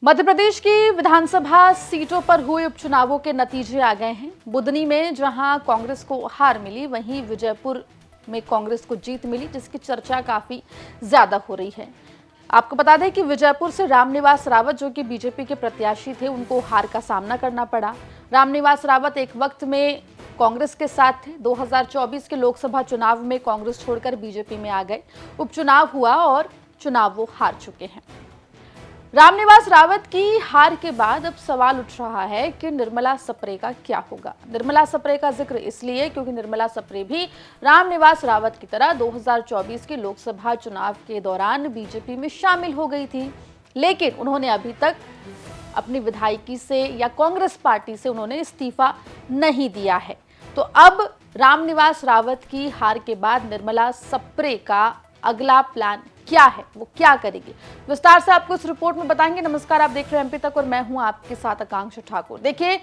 मध्य प्रदेश की विधानसभा सीटों पर हुए उपचुनावों के नतीजे आ गए हैं। बुदनी में जहां कांग्रेस को हार मिली, वहीं विजयपुर में कांग्रेस को जीत मिली, जिसकी चर्चा काफी ज्यादा हो रही है। आपको बता दें कि विजयपुर से रामनिवास रावत, जो कि बीजेपी के प्रत्याशी थे, उनको हार का सामना करना पड़ा। रामनिवास रावत एक वक्त में कांग्रेस के साथ थे। 2024 के लोकसभा चुनाव में कांग्रेस छोड़कर बीजेपी में आ गए। उपचुनाव हुआ और चुनाव वो हार चुके हैं। रामनिवास रावत की हार के बाद अब सवाल उठ रहा है कि निर्मला सप्रे का क्या होगा। निर्मला सप्रे का जिक्र इसलिए क्योंकि निर्मला सप्रे भी रामनिवास रावत की तरह 2024 के लोकसभा चुनाव के दौरान बीजेपी में शामिल हो गई थी, लेकिन उन्होंने अभी तक अपनी विधायकी से या कांग्रेस पार्टी से उन्होंने इस्तीफा नहीं दिया है। तो अब रामनिवास रावत की हार के बाद निर्मला सप्रे का अगला प्लान क्या है, वो क्या करेगी, विस्तार से आपको इस रिपोर्ट में बताएंगे। नमस्कार, आप देख रहे हैं एमपी तक और मैं हूं आपके साथ आकांक्षा ठाकुर। देखिए,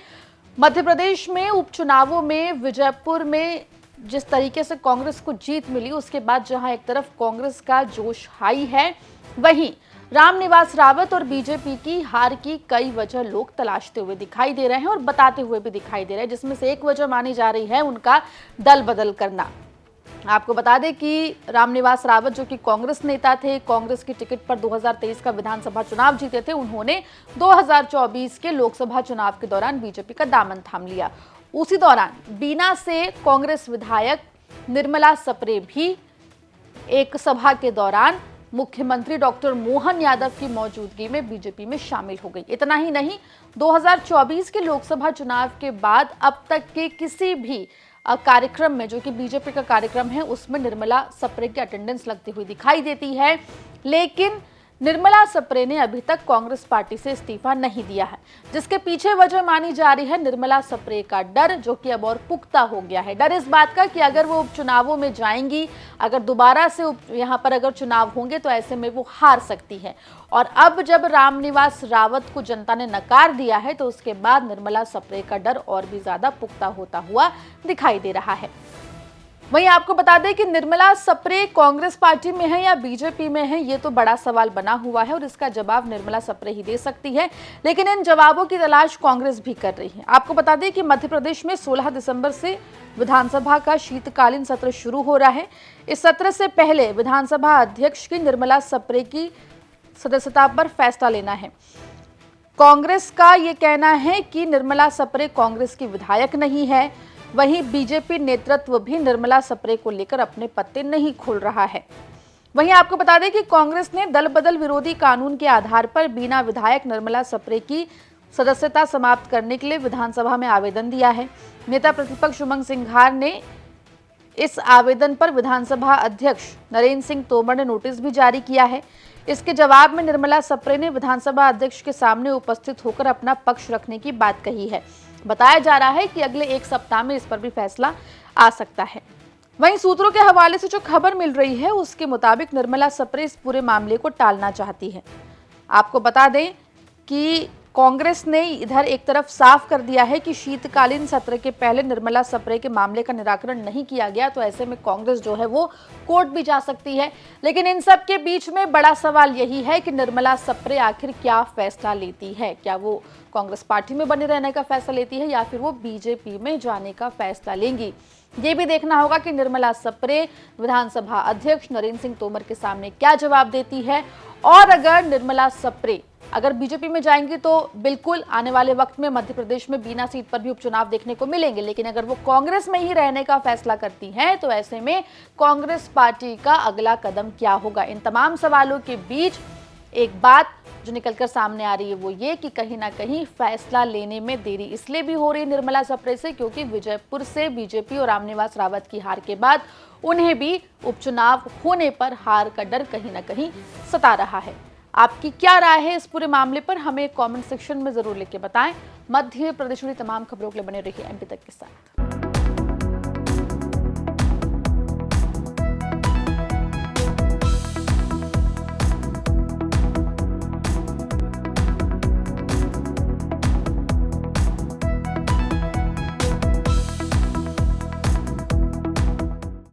मध्य प्रदेश में उपचुनावों में विजयपुर में जिस तरीके से कांग्रेस को जीत मिली, उसके बाद जहां एक तरफ कांग्रेस का जोश हाई है, वहीं रामनिवास रावत और बीजेपी की हार की कई वजह लोग तलाशते हुए दिखाई दे रहे हैं और बताते हुए भी दिखाई दे रहे हैं, जिसमें से एक वजह मानी जा रही है उनका दल बदल करना। आपको बता दें कि रामनिवास रावत, जो कि कांग्रेस नेता थे, कांग्रेस की टिकट पर 2023 का विधानसभा चुनाव जीते थे, उन्होंने 2024 के लोकसभा चुनाव के दौरान बीजेपी का दामन थाम लिया। उसी दौरान बीना से कांग्रेस विधायक निर्मला सप्रे भी एक सभा के दौरान मुख्यमंत्री डॉक्टर मोहन यादव की मौजूदगी में बीजेपी में शामिल हो गई। इतना ही नहीं, 2024 के लोकसभा चुनाव के बाद अब तक के किसी भी कार्यक्रम में, जो कि बीजेपी का कार्यक्रम है, उसमें निर्मला सप्रे की अटेंडेंस लगती हुई दिखाई देती है, लेकिन निर्मला सप्रे ने अभी तक कांग्रेस पार्टी से इस्तीफा नहीं दिया है, जिसके पीछे वजह मानी जा रही है निर्मला सप्रे का डर, जो कि अब और पुख्ता हो गया है। डर इस बात का कि अगर वो उपचुनावों में जाएंगी, अगर दोबारा से यहाँ पर अगर चुनाव होंगे तो ऐसे में वो हार सकती है। और अब जब रामनिवास रावत को जनता ने नकार दिया है, तो उसके बाद निर्मला सप्रे का डर और भी ज्यादा पुख्ता होता हुआ दिखाई दे रहा है। वहीं आपको बता दें कि निर्मला सप्रे कांग्रेस पार्टी में है या बीजेपी में है, ये तो बड़ा सवाल बना हुआ है और इसका जवाब निर्मला सप्रे ही दे सकती है, लेकिन इन जवाबों की तलाश कांग्रेस भी कर रही है। आपको बता दें कि मध्य प्रदेश में 16 दिसंबर से विधानसभा का शीतकालीन सत्र शुरू हो रहा है। इस सत्र से पहले विधानसभा अध्यक्ष की निर्मला सप्रे की सदस्यता पर फैसला लेना है। कांग्रेस का यह कहना है कि निर्मला सप्रे कांग्रेस की विधायक नहीं है। वहीं बीजेपी नेतृत्व भी निर्मला सप्रे को लेकर अपने पत्ते नहीं खोल रहा है। वहीं आपको बता दें कि कांग्रेस ने दल बदल विरोधी कानून के आधार पर बीना विधायक निर्मला सप्रे की सदस्यता समाप्त करने के लिए विधानसभा में आवेदन दिया है। नेता प्रतिपक्ष उमंग सिंघार ने इस आवेदन पर विधानसभा अध्यक्ष नरेंद्र सिंह तोमर ने नोटिस भी जारी किया है। इसके जवाब में निर्मला सप्रे ने विधानसभा अध्यक्ष के सामने उपस्थित होकर अपना पक्ष रखने की बात कही है। बताया जा रहा है कि अगले एक सप्ताह में इस पर भी फैसला आ सकता है। वहीं सूत्रों के हवाले से जो खबर मिल रही है, उसके मुताबिक निर्मला सप्रे इस पूरे मामले को टालना चाहती है। आपको बता दें कि कांग्रेस ने इधर एक तरफ साफ कर दिया है कि शीतकालीन सत्र के पहले निर्मला सप्रे के मामले का निराकरण नहीं किया गया तो ऐसे में कांग्रेस जो है वो कोर्ट भी जा सकती है। लेकिन इन सब के बीच में बड़ा सवाल यही है कि निर्मला सप्रे आखिर क्या फैसला लेती है। क्या वो कांग्रेस पार्टी में बने रहने का फैसला लेती है या फिर वो बीजेपी में जाने का फैसला लेंगी। ये भी देखना होगा कि निर्मला सप्रे विधानसभा अध्यक्ष नरेंद्र सिंह तोमर के सामने क्या जवाब देती है। और अगर निर्मला सप्रे अगर बीजेपी में जाएंगी तो बिल्कुल आने वाले वक्त में मध्य प्रदेश में बीना सीट पर भी उपचुनाव देखने को मिलेंगे। लेकिन अगर वो कांग्रेस में ही रहने का फैसला करती हैं तो ऐसे में कांग्रेस पार्टी का अगला कदम क्या होगा। इन तमाम सवालों के बीच एक बात जो निकलकर सामने आ रही है वो ये कि कहीं ना कहीं फैसला लेने में देरी इसलिए भी हो रही है निर्मला सप्रे से, क्योंकि विजयपुर से बीजेपी और रामनिवास रावत की हार के बाद उन्हें भी उपचुनाव होने पर हार का डर कहीं ना कहीं सता रहा है। आपकी क्या राय है इस पूरे मामले पर, हमें कमेंट सेक्शन में जरूर लिख के बताएं। मध्य प्रदेश की तमाम खबरों के लिए बने रहिए एमपी तक के साथ।